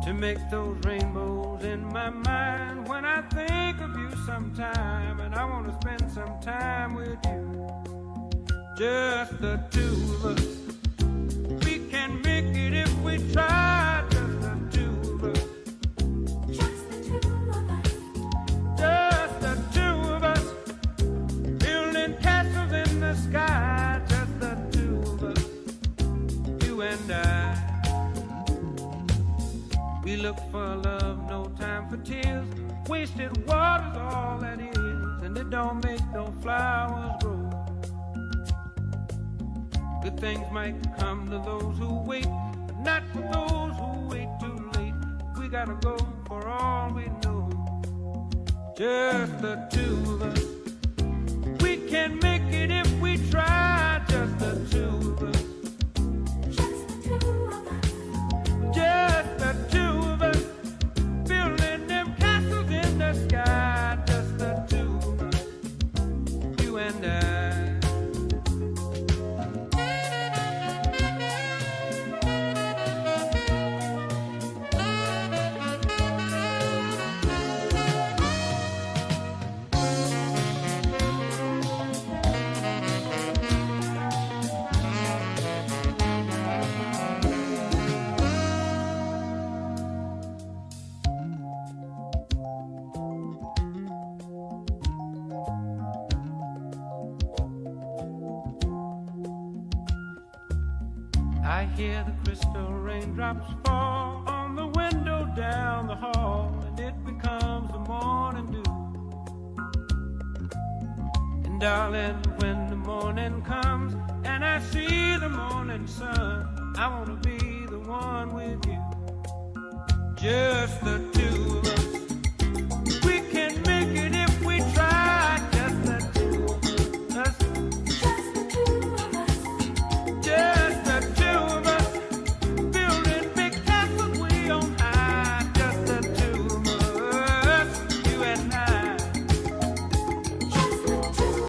to make those rainbows in my mind when I think of you sometime, and I want to spend some time with you, just the two of us. We can make it if we try, just the two of us. Just the two of us. Just the two of us, building castles in the sky, just the two of us, you and I. We look for love, no time for tears. Wasted water's all that is, and it don't make no flowers grow. Good things might come to those who wait, but not for those who wait too late. We gotta go for all we know, just the two of us. We can make it if we try, just the two of us. Just the two of us. Just the two of us, building them castles in the sky, just the two of us, you and I. I hear the crystal raindrops fall on the window down the hall, and it becomes the morning dew. And darling, when the morning comes and I see the morning sun, I wanna be the one with you, just the